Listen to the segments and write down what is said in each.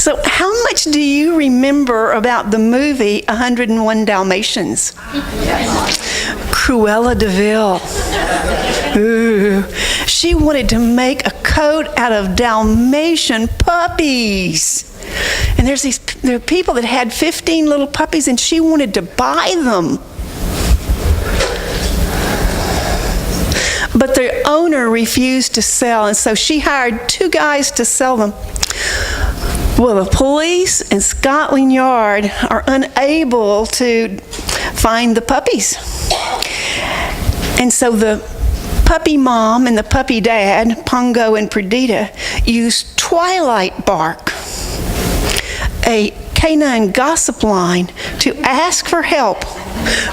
So how much do you remember about the movie 101 Dalmatians? Cruella de Vil. Ooh. She wanted to make a coat out of Dalmatian puppies. And there are people that had 15 little puppies, and she wanted to buy them. But the owner refused to sell, and so she hired 2 guys to sell them. Well, the police and Scotland Yard are unable to find the puppies. And so the puppy mom and the puppy dad, Pongo and Perdita, used twilight bark, a canine gossip line, to ask for help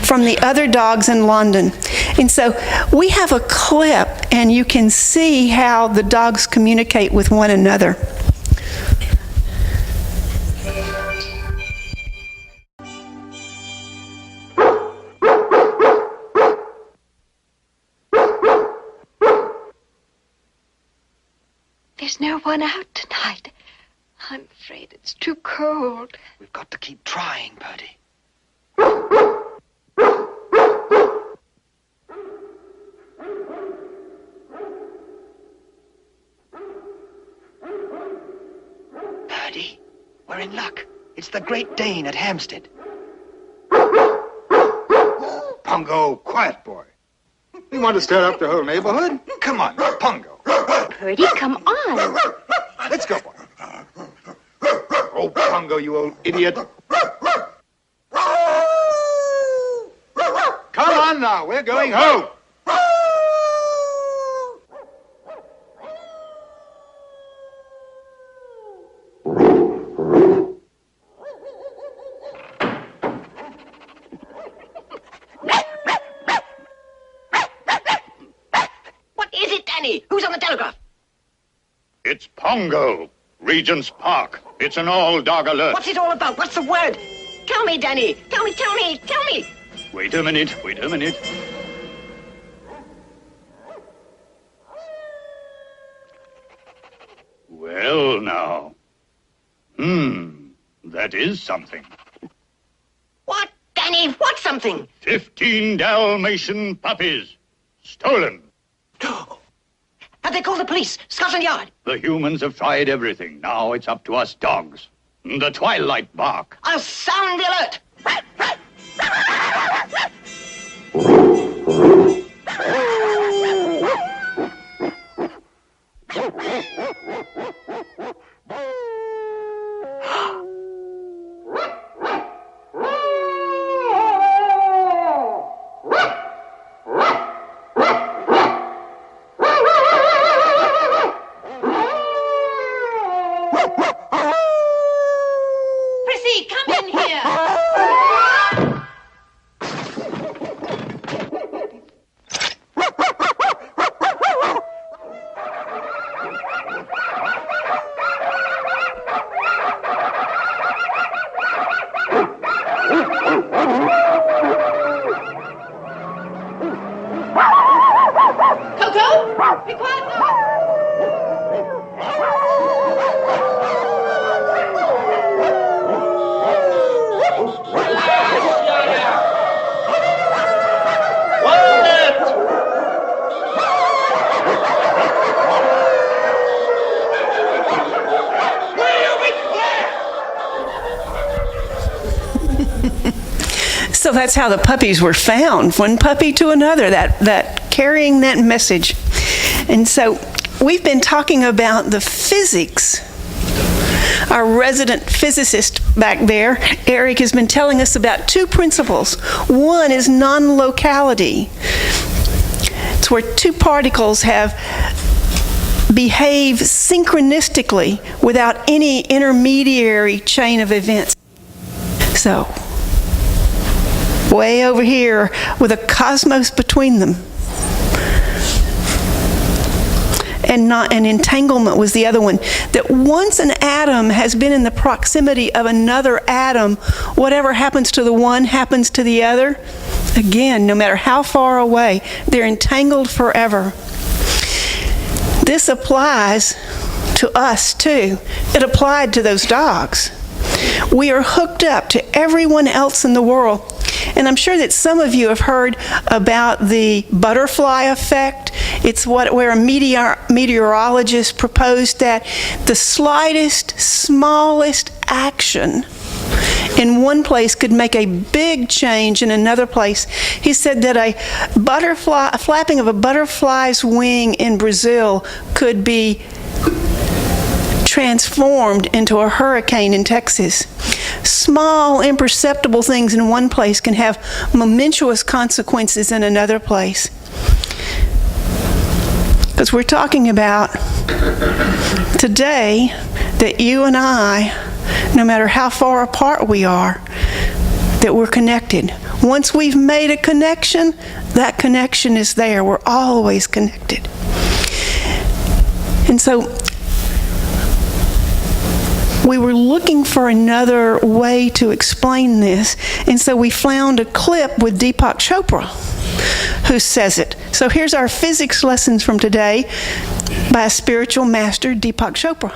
from the other dogs in London. And so we have a clip, and you can see how the dogs communicate with one another. There's no one out tonight. I'm afraid it's too cold. We've got to keep trying, Birdie. Birdie, we're in luck. It's the Great Dane at Hampstead. Pongo, quiet boy. You want to stir up the whole neighborhood? Come on, Pongo. Purdy, come on. Let's go, boy. Oh, Pongo, you old idiot. Come on now, we're going home. What is it, Danny? Who's on the telegraph? It's Pongo, Regent's Park. It's an all-dog alert. What's it all about? What's the word? Tell me, Danny. Tell me. Wait a minute. Well, now. That is something. What, Danny? What's something? 15 Dalmatian puppies. Stolen. Have they called the police? Scotland Yard? The humans have tried everything. Now it's up to us dogs. The twilight bark. I'll sound the alert. Prissy, come in here. Coco, be quiet now. So that's how the puppies were found, one puppy to another, that carrying that message. And so we've been talking about the physics. Our resident physicist back there, Eric, has been telling us about 2 principles. One is non-locality. It's where 2 particles have behave synchronistically without any intermediary chain of events. So, way over here with a cosmos between them. And not an entanglement was the other one. That once an atom has been in the proximity of another atom, whatever happens to the one happens to the other. Again, no matter how far away, they're entangled forever. This applies to us too. It applied to those dogs. We are hooked up to everyone else in the world. And I'm sure that some of you have heard about the butterfly effect. It's where a meteorologist proposed that the slightest, smallest action in one place could make a big change in another place. He said that a flapping of a butterfly's wing in Brazil could be transformed into a hurricane in Texas. Small, imperceptible things in one place can have momentous consequences in another place. Because we're talking about today that you and I, no matter how far apart we are, that we're connected. Once we've made a connection, that connection is there. We're always connected. And so we were looking for another way to explain this, and so we found a clip with Deepak Chopra who says it. So here's our physics lessons from today by a spiritual master, Deepak Chopra.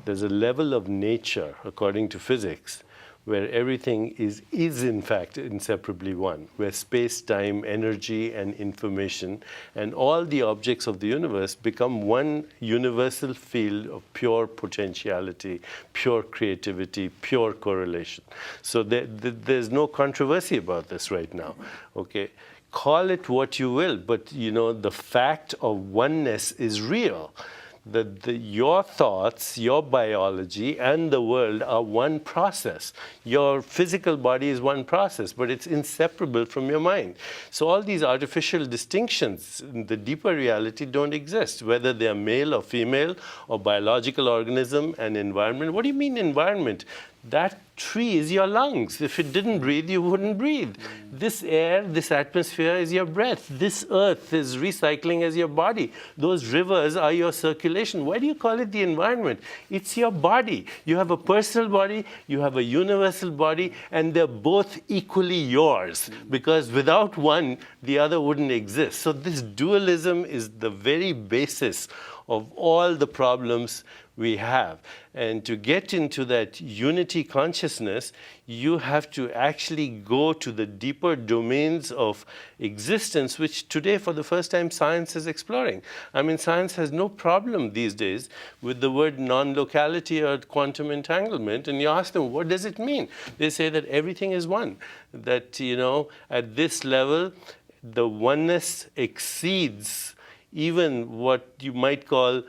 There's a level of nature, according to physics, where everything is in fact inseparably one, where space, time, energy, and information, and all the objects of the universe become one universal field of pure potentiality, pure creativity, pure correlation. So there's no controversy about this right now, okay? Call it what you will, but the fact of oneness is real. Your thoughts, your biology, and the world are one process. Your physical body is one process, but it's inseparable from your mind. So all these artificial distinctions in the deeper reality don't exist, whether they're male or female, or biological organism and environment. What do you mean environment? That tree is your lungs. If it didn't breathe, you wouldn't breathe. This air, this atmosphere is your breath. This earth is recycling as your body. Those rivers are your circulation. Why do you call it the environment? It's your body. You have a personal body, you have a universal body, and they're both equally yours. Because without one, the other wouldn't exist. So this dualism is the very basis of all the problems we have. And to get into that unity consciousness, you have to actually go to the deeper domains of existence, which today, for the first time, science is exploring. I mean, science has no problem these days with the word non-locality or quantum entanglement. And you ask them, what does it mean? They say that everything is one. That, at this level, the oneness exceeds even what you might call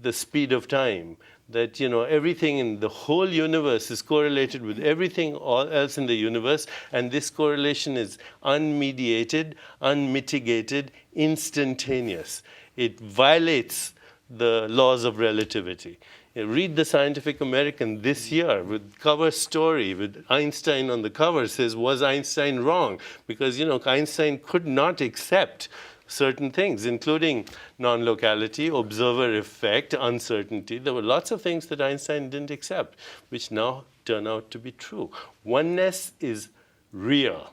the speed of time. That everything in the whole universe is correlated with everything else in the universe, and this correlation is unmediated, unmitigated, instantaneous. It violates the laws of relativity. Read the Scientific American this year with cover story with Einstein on the cover says, was Einstein wrong? Because Einstein could not accept certain things, including non-locality, observer effect, uncertainty. There were lots of things that Einstein didn't accept, which now turn out to be true. Oneness is real.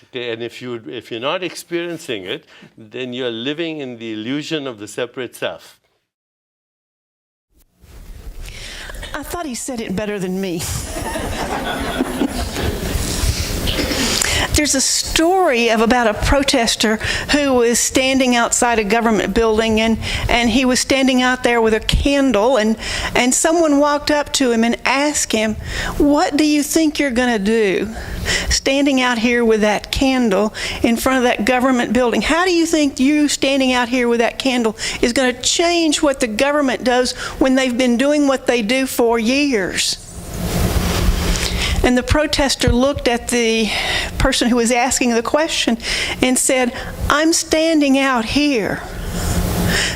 Okay, and if you're not experiencing it, then you're living in the illusion of the separate self. I thought he said it better than me. There's a story about a protester who was standing outside a government building, and he was standing out there with a candle, and someone walked up to him and asked him, what do you think you're going to do standing out here with that candle in front of that government building? How do you think you standing out here with that candle is going to change what the government does when they've been doing what they do for years? And the protester looked at the person who was asking the question and said, I'm standing out here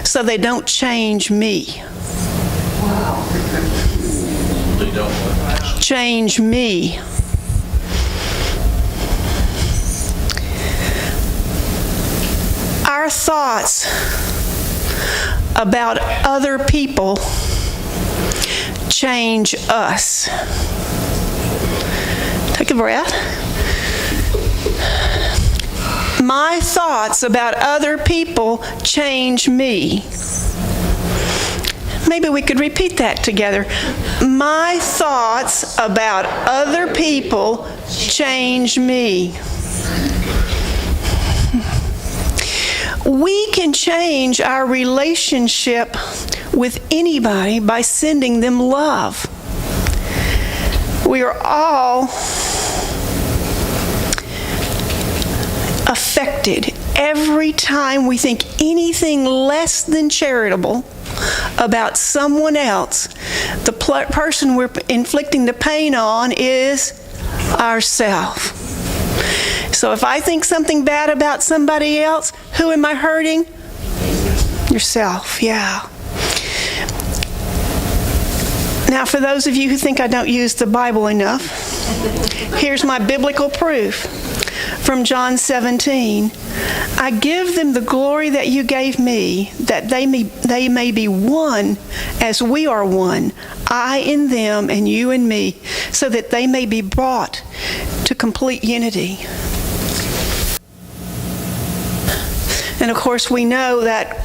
so they don't change me. Wow. They don't change me. our thoughts about other people change us. Take a breath. My thoughts about other people change me. Maybe we could repeat that together. My thoughts about other people change me. We can change our relationship with anybody by sending them love. We are all affected every time we think anything less than charitable about someone else. The person we're inflicting the pain on is ourself. So if I think something bad about somebody else, who am I hurting? Yourself, yeah. Now, for those of you who think I don't use the Bible enough, here's my biblical proof from John 17. I give them the glory that you gave me, that they may be one as we are one, I in them and you in me, so that they may be brought to complete unity. And of course, we know that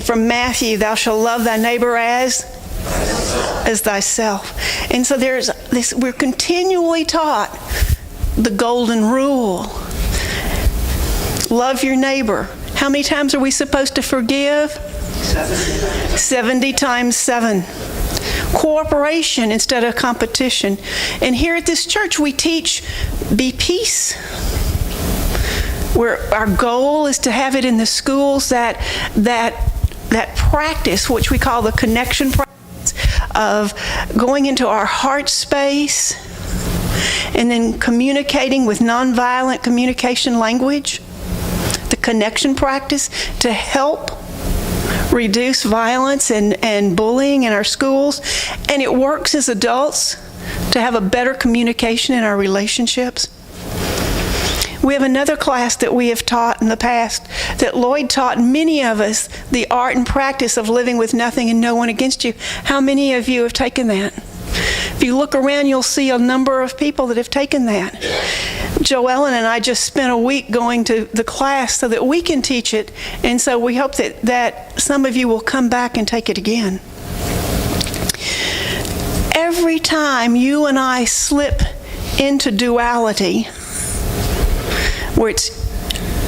from Matthew, thou shalt love thy neighbor as thyself. And so there's this, we're continually taught the golden rule. Love your neighbor. How many times are we supposed to forgive? 70 times 7. Cooperation instead of competition. And here at this church we teach be peace. Where our goal is to have it in the schools that practice, which we call the connection practice, of going into our heart space and then communicating with nonviolent communication language. The connection practice to help reduce violence and bullying in our schools. And it works as adults to have a better communication in our relationships. We have another class that we have taught in the past that Lloyd taught many of us, the art and practice of living with nothing and no one against you. How many of you have taken that? If you look around, you'll see a number of people that have taken that. Joellen and I just spent a week going to the class so that we can teach it, and so we hope that some of you will come back and take it again. Every time you and I slip into duality, where it's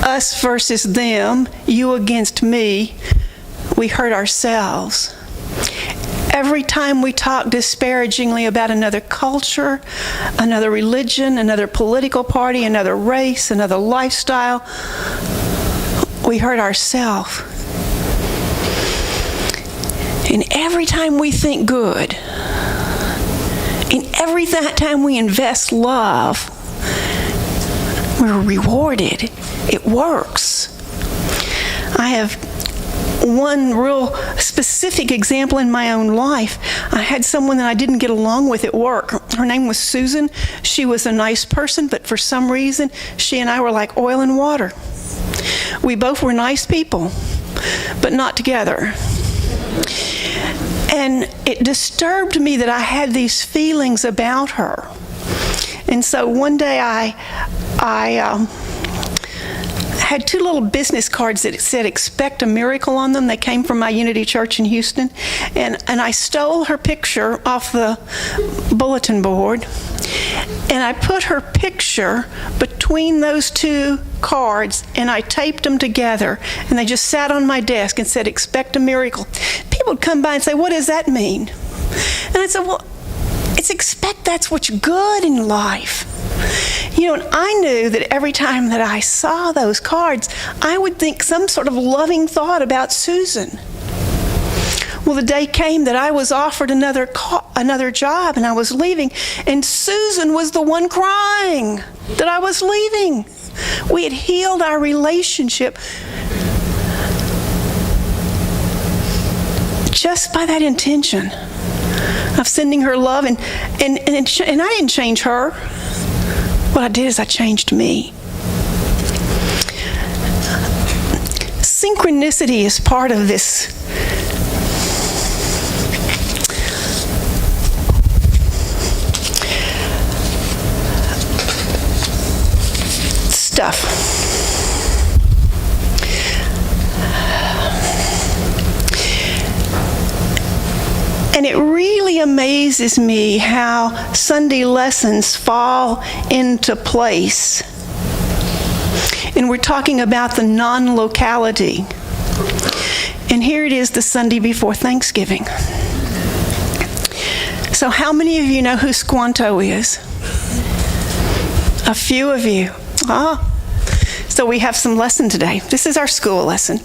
us versus them, you against me, we hurt ourselves. Every time we talk disparagingly about another culture, another religion, another political party, another race, another lifestyle, we hurt ourselves. And every time we think good, and every time we invest love, we're rewarded. It works. I have one real specific example in my own life. I had someone that I didn't get along with at work. Her name was Susan. She was a nice person, but for some reason, she and I were like oil and water. We both were nice people, but not together. And it disturbed me that I had these feelings about her. And so one day I had 2 little business cards that said "Expect a Miracle" on them. They came from my Unity Church in Houston. And I stole her picture off the bulletin board. And I put her picture between those 2 cards and I taped them together. And they just sat on my desk and said, "Expect a miracle." People would come by and say, "What does that mean?" And I said, "Well, it's expect that's what's good in life." You know, and I knew that every time that I saw those cards, I would think some sort of loving thought about Susan. Well, the day came that I was offered another job and I was leaving, and Susan was the one crying that I was leaving. We had healed our relationship just by that intention of sending her love, and I didn't change her. What I did is I changed me. synchronicity is part of this stuff. And it really amazes me how Sunday lessons fall into place. And we're talking about the non-locality. And here it is, the Sunday before Thanksgiving. So how many of you know who Squanto is? A few of you. So we have some lesson today. This is our school lesson.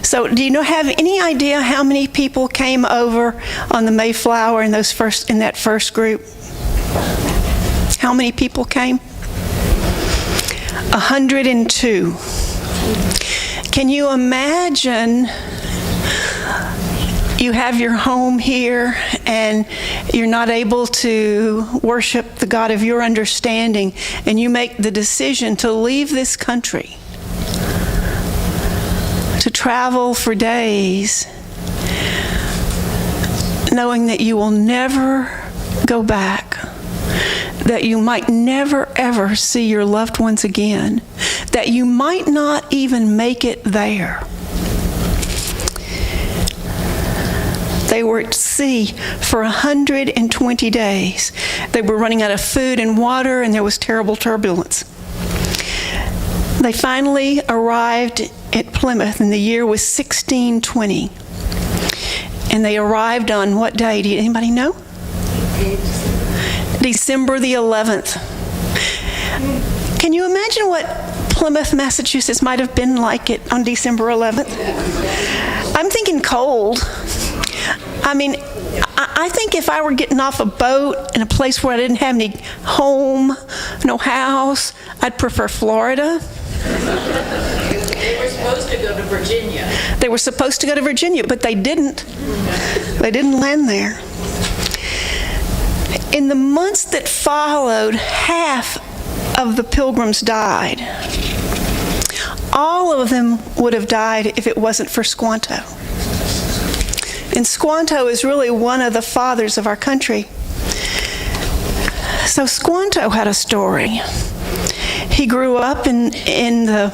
So do you have any idea how many people came over on the Mayflower in that first group? How many people came? 102. Can you imagine you have your home here and you're not able to worship the God of your understanding, and you make the decision to leave this country, to travel for days, knowing that you will never go back, that you might never ever see your loved ones again, that you might not even make it there. They were at sea for 120 days. They were running out of food and water, and there was terrible turbulence. They finally arrived at Plymouth, and the year was 1620. And they arrived on what day? Do anybody know? December the 11th. Can you imagine what Plymouth, Massachusetts might have been like it on December 11th? I'm thinking cold. I mean, I think if I were getting off a boat in a place where I didn't have any home, no house, I'd prefer Florida. They were supposed to go to Virginia. They were supposed to go to Virginia, but they didn't. They didn't land there. In the months that followed, half of the pilgrims died. All of them would have died if it wasn't for Squanto. And Squanto is really one of the fathers of our country. So Squanto had a story. He grew up in the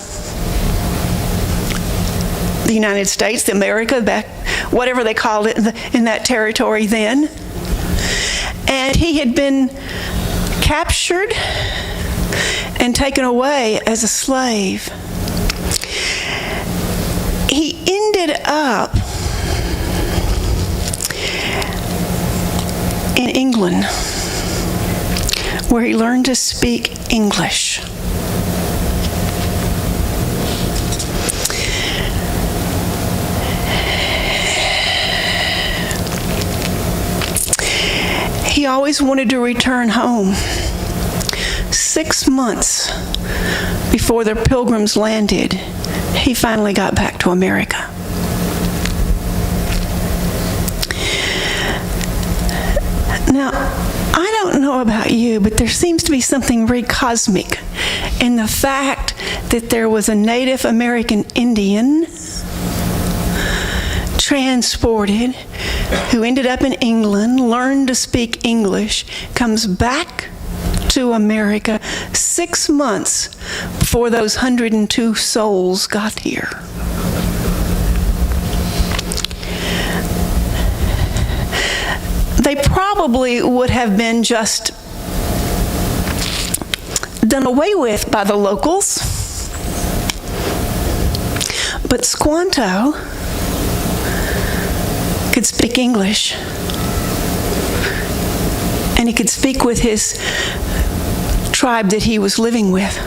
United States, the America, back, whatever they called it in that territory then. And he had been captured and taken away as a slave. He ended up in England, where he learned to speak English. He always wanted to return home. 6 months before the pilgrims landed, he finally got back to America. Now, I don't know about you, but there seems to be something very cosmic in the fact that there was a Native American Indian transported who ended up in England, learned to speak English, comes back to America 6 months before those 102 souls got here. They probably would have been just done away with by the locals. But Squanto could speak English, and he could speak with his tribe that he was living with.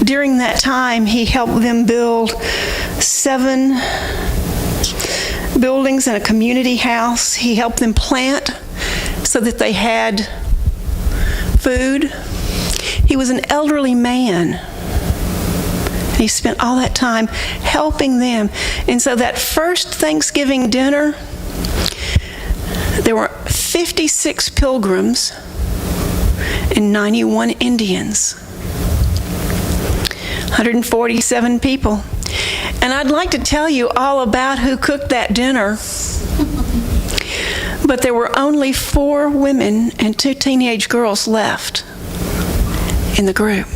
During that time, he helped them build 7 buildings and a community house. He helped them plant so that they had food. He was an elderly man. He spent all that time helping them. And so that first Thanksgiving dinner, there were 56 pilgrims and 91 Indians. 147 people. And I'd like to tell you all about who cooked that dinner, but there were only 4 women and 2 teenage girls left in the group.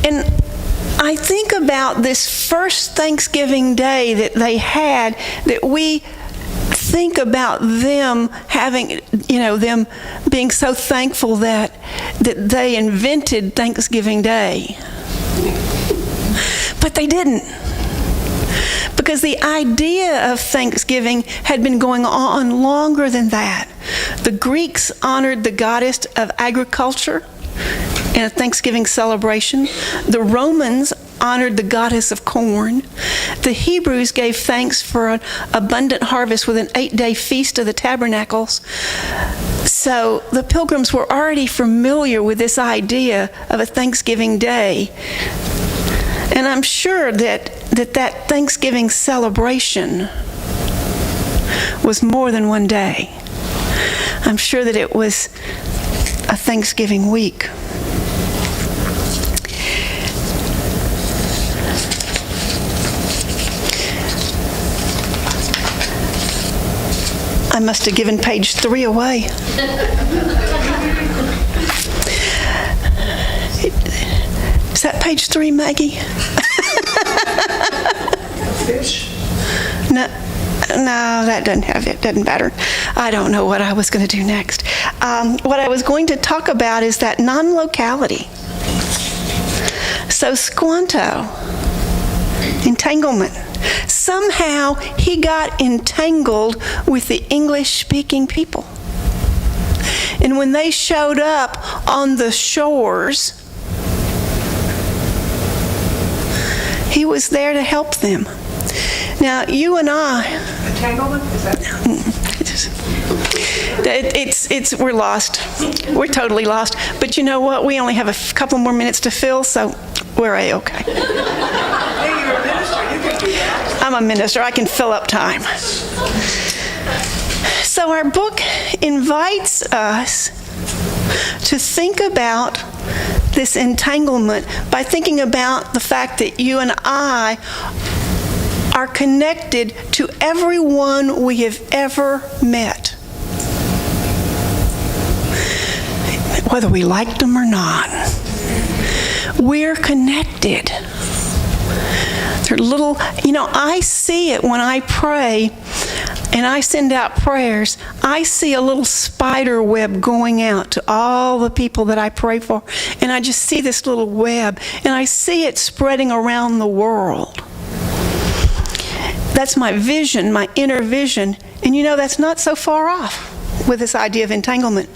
And I think about this first Thanksgiving Day that they had, that we think about them having, them being so thankful that they invented Thanksgiving Day. But they didn't. Because the idea of Thanksgiving had been going on longer than that. The Greeks honored the goddess of agriculture in a Thanksgiving celebration. The Romans honored the goddess of corn. The Hebrews gave thanks for an abundant harvest with an 8-day feast of the tabernacles. So the pilgrims were already familiar with this idea of a Thanksgiving Day. And I'm sure that Thanksgiving celebration was more than one day. I'm sure that it was a Thanksgiving week. I must have given page 3 away. Is that page 3, Maggie? Fish? No, that doesn't have it. Doesn't matter. I don't know what I was going to do next. What I was going to talk about is that non-locality. So Squanto, entanglement. Somehow he got entangled with the English-speaking people. And when they showed up on the shores, he was there to help them. Now, you and I... Entanglement? Is that... we're lost. We're totally lost. But you know what? We only have a couple more minutes to fill, so we're A-okay. Hey, you're a minister. You can do that. I'm a minister. I can fill up time. So our book invites us to think about this entanglement by thinking about the fact that you and I are connected to everyone we have ever met, whether we liked them or not. We're connected. They're little, I see it when I pray and I send out prayers. I see a little spider web going out to all the people that I pray for. And I just see this little web, and I see it spreading around the world. That's my vision, my inner vision. And that's not so far off with this idea of entanglement.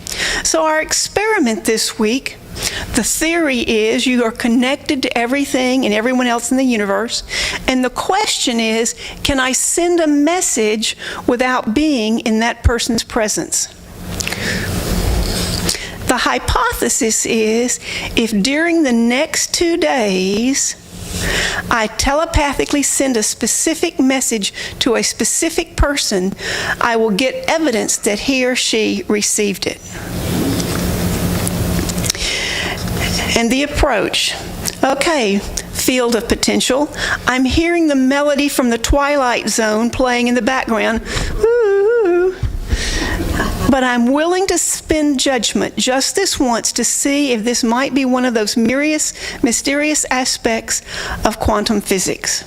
So our experiment this week, the theory is you are connected to everything and everyone else in the universe. And the question is, can I send a message without being in that person's presence? The hypothesis is, if during the next 2 days I telepathically send a specific message to a specific person, I will get evidence that he or she received it. And the approach. Okay, field of potential. I'm hearing the melody from the Twilight Zone playing in the background. Ooh. But I'm willing to spend judgment just this once to see if this might be one of those mysterious aspects of quantum physics.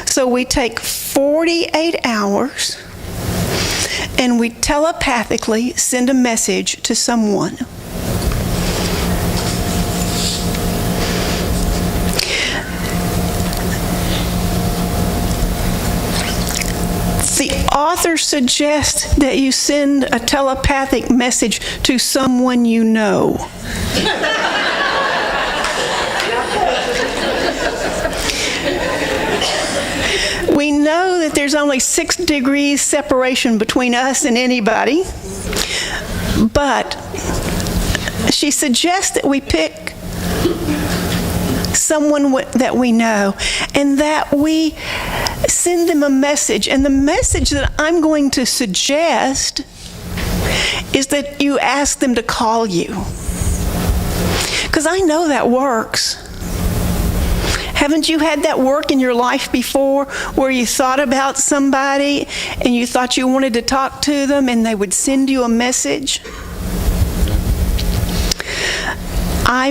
So we take 48 hours and we telepathically send a message to someone. The author suggests that you send a telepathic message to someone you know. We know that there's only 6 degrees separation between us and anybody, but she suggests that we pick someone that we know, and that we send them a message. And the message that I'm going to suggest is that you ask them to call you. Because I know that works. Haven't you had that work in your life before where you thought about somebody and you thought you wanted to talk to them and they would send you a message? I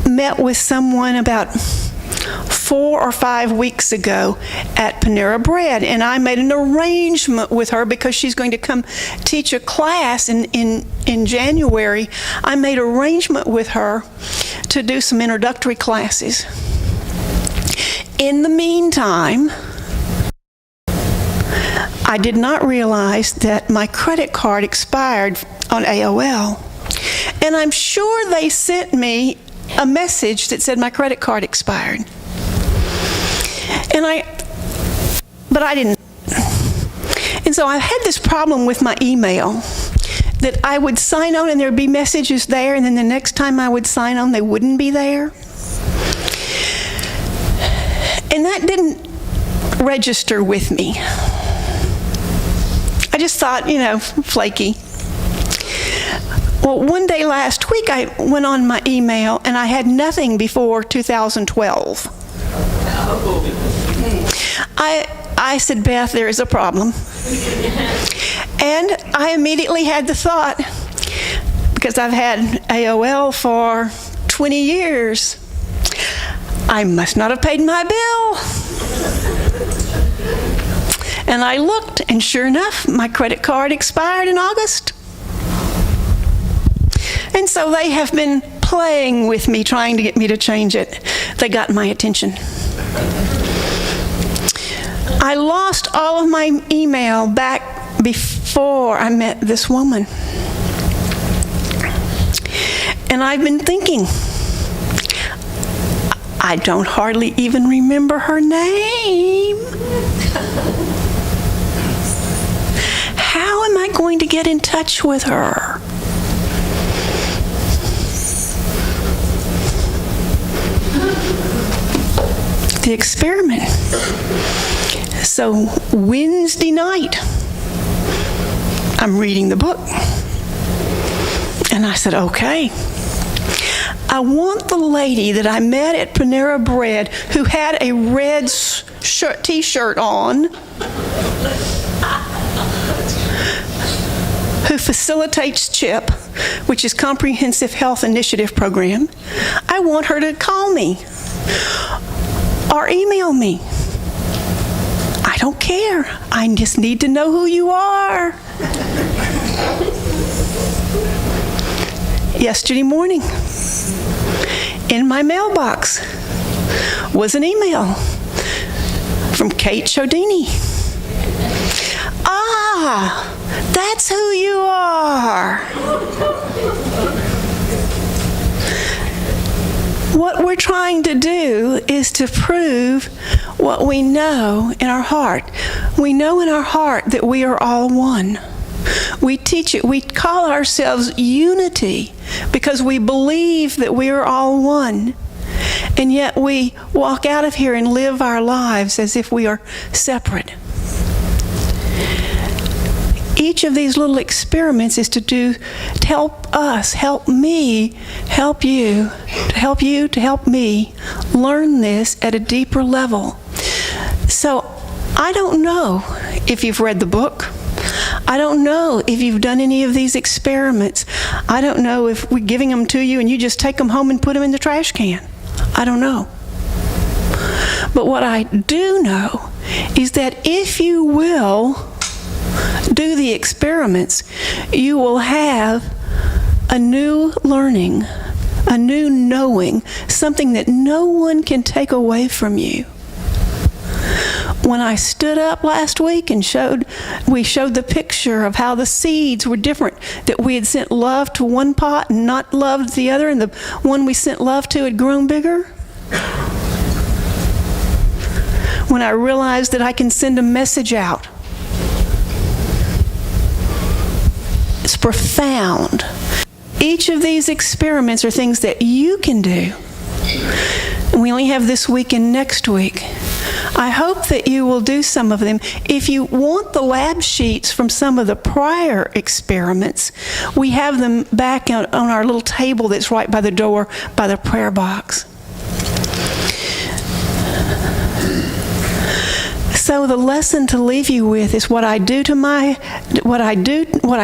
met with someone about 4 or 5 weeks ago at Panera Bread, and I made an arrangement with her because she's going to come teach a class in January. I made an arrangement with her to do some introductory classes. In the meantime, I did not realize that my credit card expired on AOL. And I'm sure they sent me a message that said my credit card expired. But I didn't. And so I've had this problem with my email that I would sign on and there'd be messages there, and then the next time I would sign on, they wouldn't be there. And that didn't register with me. I just thought, flaky. Well, one day last week, I went on my email, and I had nothing before 2012. I said, Beth, there is a problem. And I immediately had the thought, because I've had AOL for 20 years, I must not have paid my bill. And I looked, and sure enough, my credit card expired in August. And so they have been playing with me, trying to get me to change it. They got my attention. I lost all of my email back before I met this woman. And I've been thinking, I don't hardly even remember her name. How am I going to get in touch with her? The experiment. So Wednesday night, I'm reading the book. And I said, okay. I want the lady that I met at Panera Bread who had a red t-shirt on, who facilitates CHIP, which is Comprehensive Health Initiative Program. I want her to call me or email me. I don't care. I just need to know who you are. Yesterday morning, in my mailbox was an email from Kate Chodini. Ah, that's who you are. What we're trying to do is to prove what we know in our heart. We know in our heart that we are all one. We teach it. We call ourselves unity because we believe that we are all one. And yet we walk out of here and live our lives as if we are separate. Each of these little experiments is to help us, help me, help you, to help me learn this at a deeper level. So I don't know if you've read the book. I don't know if you've done any of these experiments. I don't know if we're giving them to you and you just take them home and put them in the trash can. I don't know. But what I do know is that if you will do the experiments, you will have a new learning, a new knowing, something that no one can take away from you. When I stood up last week and we showed the picture of how the seeds were different, that we had sent love to one pot and not love to the other, and the one we sent love to had grown bigger. When I realized that I can send a message out, it's profound. Each of these experiments are things that you can do. And we only have this week and next week. I hope that you will do some of them. If you want the lab sheets from some of the prior experiments, we have them back on our little table that's right by the door by the prayer box. so the lesson to leave you with is what I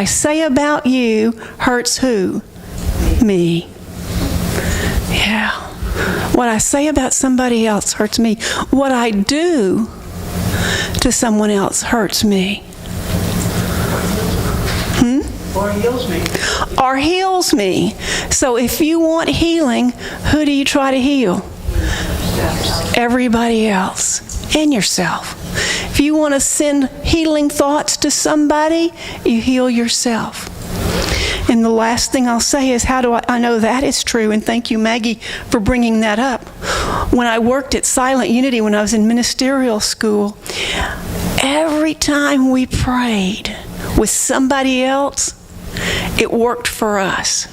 say about you hurts who? Me. Yeah. What I say about somebody else hurts me. What I do to someone else hurts me. Or heals me. Or heals me. So if you want healing, who do you try to heal? Everybody else and yourself. If you want to send healing thoughts to somebody, you heal yourself. And the last thing I'll say is, how do I know that is true? And thank you, Maggie, for bringing that up. When I worked at Silent Unity, when I was in ministerial school, every time we prayed with somebody else, it worked for us.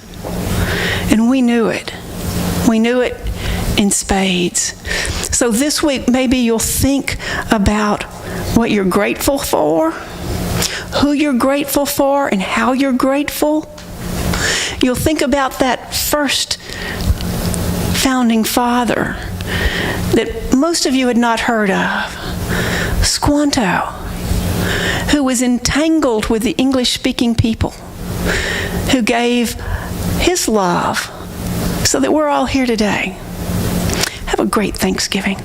And we knew it. We knew it in spades. So this week, maybe you'll think about what you're grateful for, who you're grateful for, and how you're grateful. You'll think about that first founding father that most of you had not heard of, Squanto, who was entangled with the English-speaking people, who gave his love so that we're all here today. Have a great Thanksgiving.